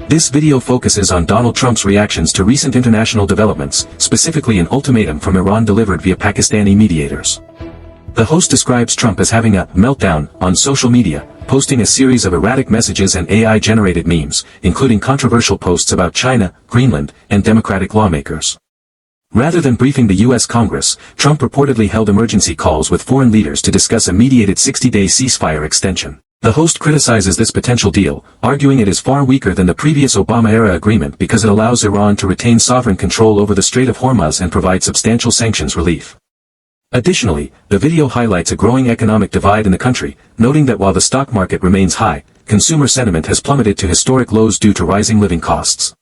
This video focuses on Donald Trump's reactions to recent international developments, specifically an ultimatum from Iran delivered via Pakistani mediators. The host describes Trump as having a meltdown on social media, posting a series of erratic messages and AI-generated memes, including controversial posts about China, Greenland, and Democratic lawmakers. Rather than briefing the U.S. Congress, Trump reportedly held emergency calls with foreign leaders to discuss a mediated 60-day ceasefire extension. The host criticizes this potential deal, arguing it is far weaker than the previous Obama-era agreement because it allows Iran to retain sovereign control over the Strait of Hormuz and provide substantial sanctions relief. Additionally, the video highlights a growing economic divide in the country, noting that while the stock market remains high, consumer sentiment has plummeted to historic lows due to rising living costs.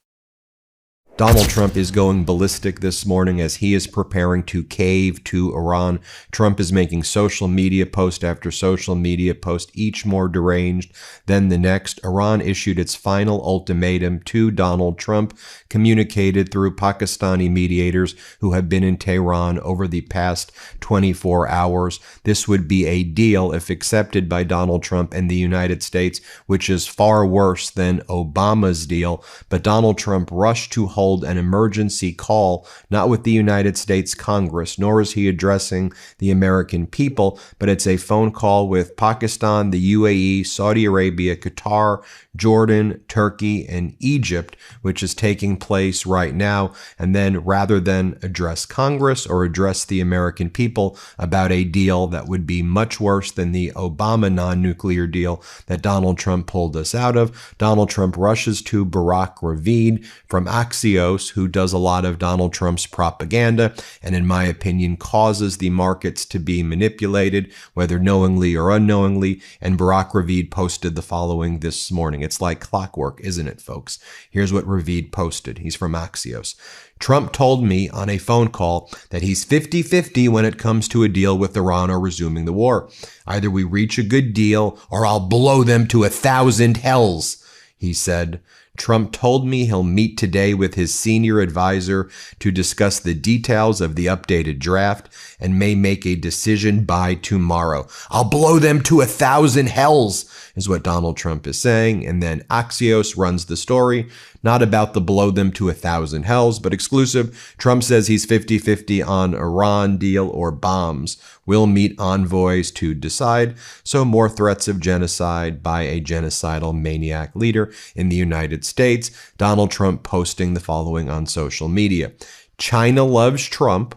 Donald Trump is going ballistic this morning as he is preparing to cave to Iran. Trump is making social media post after social media post, each more deranged than the next. Iran issued its final ultimatum to Donald Trump, communicated through Pakistani mediators who have been in Tehran over the past 24 hours. This would be a deal if accepted by Donald Trump and the United States, which is far worse than Obama's deal. But Donald Trump rushed to hold an emergency call, not with the United States Congress, nor is he addressing the American people, but it's a phone call with Pakistan, the UAE, Saudi Arabia, Qatar, Jordan, Turkey, and Egypt, which is taking place right now. And then rather than address Congress or address the American people about a deal that would be much worse than the Obama non-nuclear deal that Donald Trump pulled us out of, Donald Trump rushes to Barack Ravid from Axios, who does a lot of Donald Trump's propaganda and, in my opinion, causes the markets to be manipulated, whether knowingly or unknowingly. And Barack Ravid posted the following this morning. It's like clockwork, isn't it, folks? Here's what Ravid posted. He's from Axios. Trump told me on a phone call that he's 50-50 when it comes to a deal with Iran or resuming the war. Either we reach a good deal or I'll blow them to 1,000 hells, he said. Trump told me he'll meet today with his senior advisor to discuss the details of the updated draft and may make a decision by tomorrow. I'll blow them to 1,000 hells, is what Donald Trump is saying. And then Axios runs the story, not about the blow them to 1,000 hells, but exclusive. Trump says he's 50-50 on Iran deal or bombs. We'll meet envoys to decide. So more threats of genocide by a genocidal maniac leader in the United States. Donald Trump posting the following on social media. China loves Trump,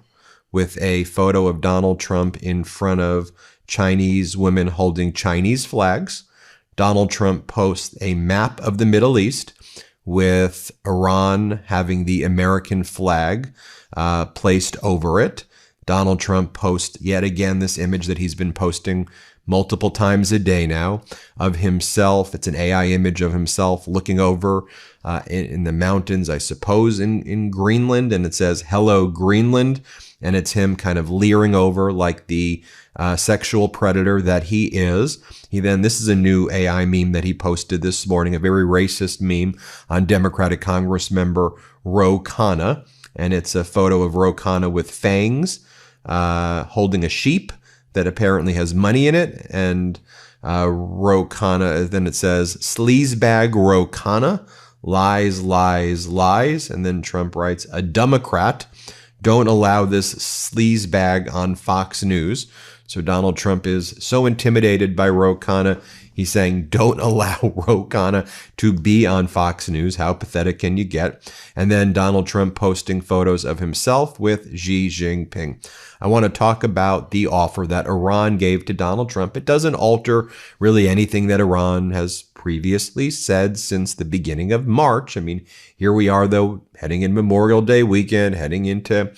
with a photo of Donald Trump in front of Chinese women holding Chinese flags. Donald Trump posts a map of the Middle East with Iran having the American flag placed over it. Donald Trump posts yet again this image that he's been posting multiple times a day now of himself. It's an AI image of himself looking over in the mountains, I suppose, in Greenland. And it says, "Hello, Greenland." And it's him kind of leering over like the sexual predator that he is. This is a new AI meme that he posted this morning, a very racist meme on Democratic Congress member Ro Khanna. And it's a photo of Ro Khanna with fangs, holding a sheep that apparently has money in it. And Ro Khanna, then it says, "Sleazebag Ro Khanna, lies, lies, lies." And then Trump writes, "A Democrat. Don't allow this sleazebag on Fox News." So Donald Trump is so intimidated by Ro Khanna, he's saying, don't allow Ro Khanna to be on Fox News. How pathetic can you get? And then Donald Trump posting photos of himself with Xi Jinping. I want to talk about the offer that Iran gave to Donald Trump. It doesn't alter really anything that Iran has previously said since the beginning of March. I mean, here we are, though, heading in Memorial Day weekend, heading into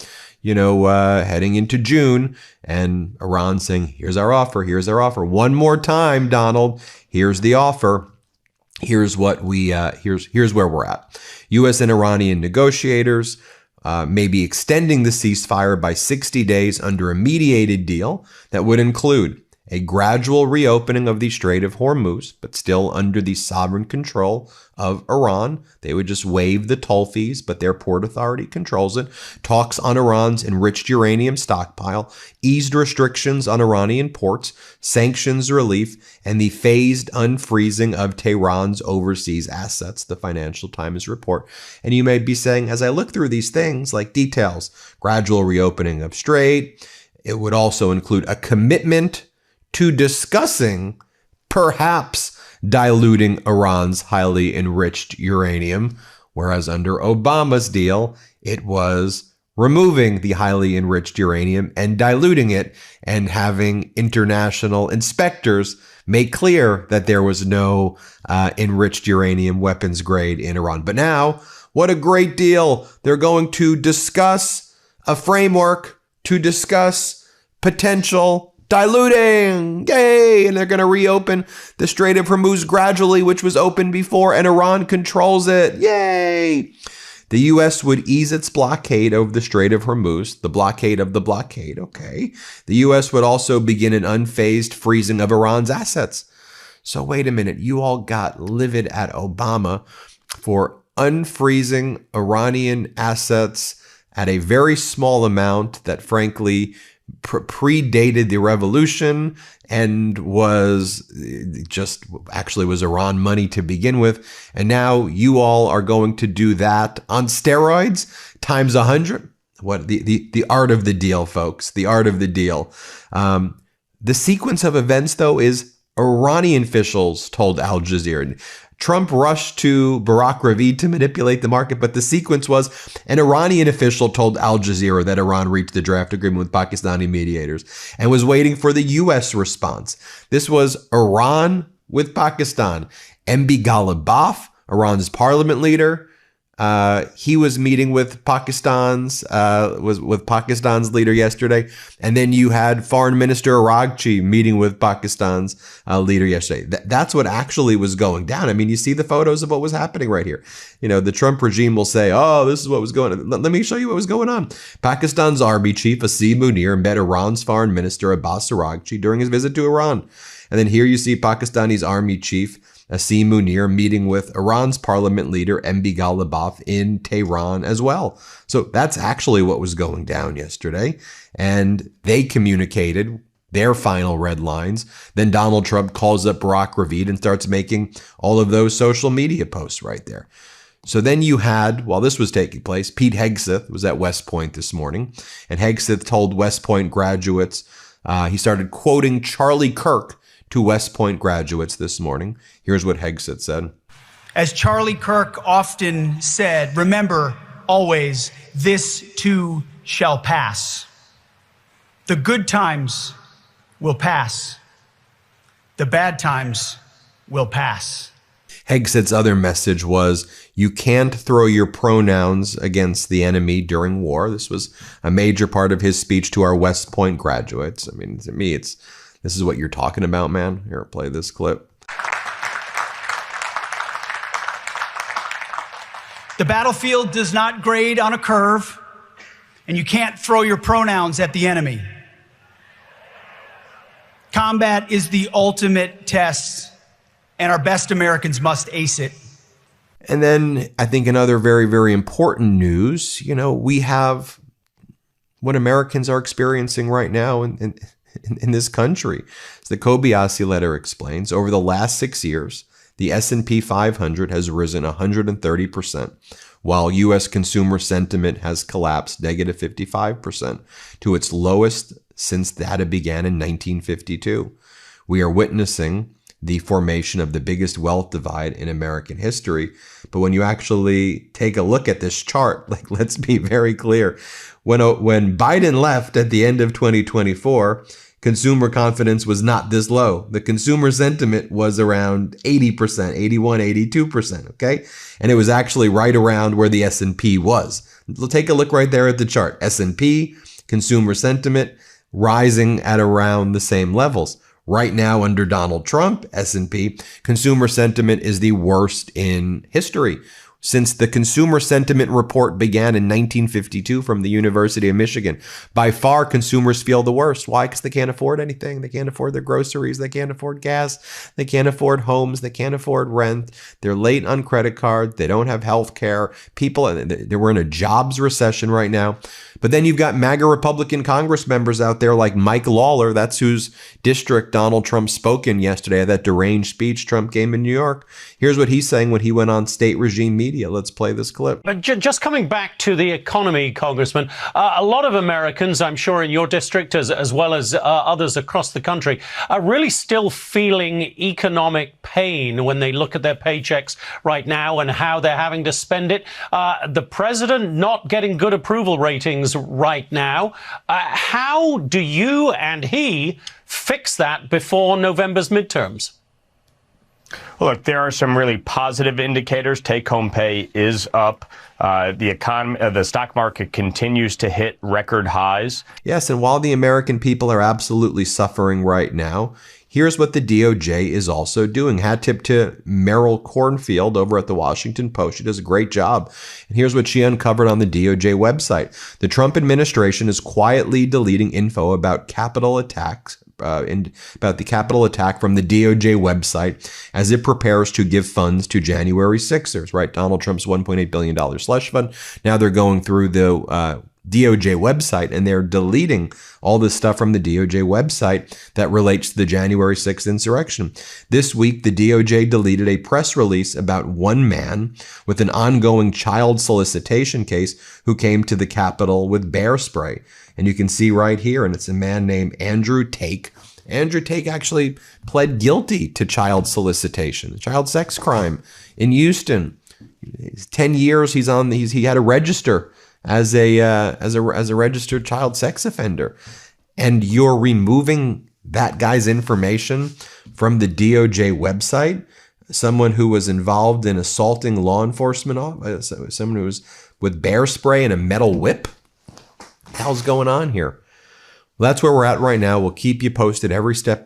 June, and Iran saying, here's our offer, here's our offer. One more time, Donald, here's the offer. Here's what here's where we're at. U.S. and Iranian negotiators may be extending the ceasefire by 60 days under a mediated deal that would include a gradual reopening of the Strait of Hormuz, but still under the sovereign control of Iran. They would just waive the toll fees, but their port authority controls it. Talks on Iran's enriched uranium stockpile, eased restrictions on Iranian ports, sanctions relief, and the phased unfreezing of Tehran's overseas assets, the Financial Times report. And you may be saying, as I look through these things, like details, gradual reopening of Strait, it would also include a commitment to discussing perhaps diluting Iran's highly enriched uranium, whereas under Obama's deal, it was removing the highly enriched uranium and diluting it and having international inspectors make clear that there was no enriched uranium weapons grade in Iran. But now, what a great deal. They're going to discuss a framework to discuss potential diluting. Yay! And they're going to reopen the Strait of Hormuz gradually, which was open before, and Iran controls it. Yay! The U.S. would ease its blockade over the Strait of Hormuz, the blockade of the blockade, okay. The U.S. would also begin an unfazed freezing of Iran's assets. So wait a minute, you all got livid at Obama for unfreezing Iranian assets at a very small amount that frankly predated the revolution and was just actually was Iran money to begin with. And now you all are going to do that on steroids times 100. What the art of the deal, folks, the art of the deal. The sequence of events, though, is Iranian officials told Al Jazeera. Trump rushed to Barack Ravid to manipulate the market, but the sequence was an Iranian official told Al Jazeera that Iran reached the draft agreement with Pakistani mediators and was waiting for the U.S. response. This was Iran with Pakistan. MB Ghalibaf, Iran's parliament leader, he was meeting with Pakistan's leader yesterday, and then you had Foreign Minister Araghchi meeting with Pakistan's leader yesterday. That's what actually was going down. I mean, you see the photos of what was happening right here. You know, the Trump regime will say, "Oh, this is what was going on." Let me show you what was going on. Pakistan's army chief Asim Munir met Iran's Foreign Minister Abbas Araghchi during his visit to Iran, and then here you see Pakistani's army chief Asim Munir meeting with Iran's parliament leader MB Ghalibaf in Tehran as well. So that's actually what was going down yesterday. And they communicated their final red lines. Then Donald Trump calls up Barack Ravid and starts making all of those social media posts right there. So then you had, while this was taking place, Pete Hegseth was at West Point this morning. And Hegseth told West Point graduates, he started quoting Charlie Kirk to West Point graduates this morning. Here's what Hegseth said. As Charlie Kirk often said, remember always, this too shall pass. The good times will pass. The bad times will pass. Hegseth's other message was, you can't throw your pronouns against the enemy during war. This was a major part of his speech to our West Point graduates. I mean, to me, this is what you're talking about, man. Here, play this clip. The battlefield does not grade on a curve, and you can't throw your pronouns at the enemy. Combat is the ultimate test, and our best Americans must ace it. And then I think another very, very important news, we have what Americans are experiencing right now in this country. As the Kobayashi letter explains, over the last 6 years, the S&P 500 has risen 130%, while U.S. consumer sentiment has collapsed negative 55% to its lowest since data began in 1952. We are witnessing the formation of the biggest wealth divide in American history. But when you actually take a look at this chart, let's be very clear. When Biden left at the end of 2024, consumer confidence was not this low. The consumer sentiment was around 80%, 81, 82%, okay? And it was actually right around where the S&P was. Take a look right there at the chart. S&P, consumer sentiment, rising at around the same levels. Right now, under Donald Trump, S&P, consumer sentiment is the worst in history. since the Consumer Sentiment Report began in 1952 from the University of Michigan. By far, consumers feel the worst. Why? Because they can't afford anything. They can't afford their groceries. They can't afford gas. They can't afford homes. They can't afford rent. They're late on credit cards. They don't have health care. We're in a jobs recession right now. But then you've got MAGA Republican Congress members out there like Mike Lawler. That's whose district Donald Trump spoke in yesterday at that deranged speech Trump gave in New York. Here's what he's saying when he went on state regime media. Let's play this clip. But just coming back to the economy, Congressman, a lot of Americans, I'm sure in your district as well as others across the country, are really still feeling economic pain when they look at their paychecks right now and how they're having to spend it. The president not getting good approval ratings right now. How do you and he fix that before November's midterms? Well, look, there are some really positive indicators. Take-home pay is up. The economy, the stock market continues to hit record highs. Yes, and while the American people are absolutely suffering right now, here's what the DOJ is also doing. Hat tip to Meryl Cornfield over at the Washington Post. She does a great job. And here's what she uncovered on the DOJ website. The Trump administration is quietly deleting info about Capitol attacks, about the Capitol attack from the DOJ website as it prepares to give funds to January 6ers, right? Donald Trump's $1.8 billion slush fund. Now they're going through the DOJ website and they're deleting all this stuff from the DOJ website that relates to the January 6th insurrection. This week, the DOJ deleted a press release about one man with an ongoing child solicitation case who came to the Capitol with bear spray. And you can see right here, and it's a man named Andrew Tate. Andrew Tate actually pled guilty to child solicitation, a child sex crime in Houston. 10 years he had to register as a registered child sex offender, and you're removing that guy's information from the DOJ website. Someone who was involved in assaulting law enforcement, someone who was with bear spray and a metal whip. What the hell's going on here? Well, that's where we're at right now. We'll keep you posted every step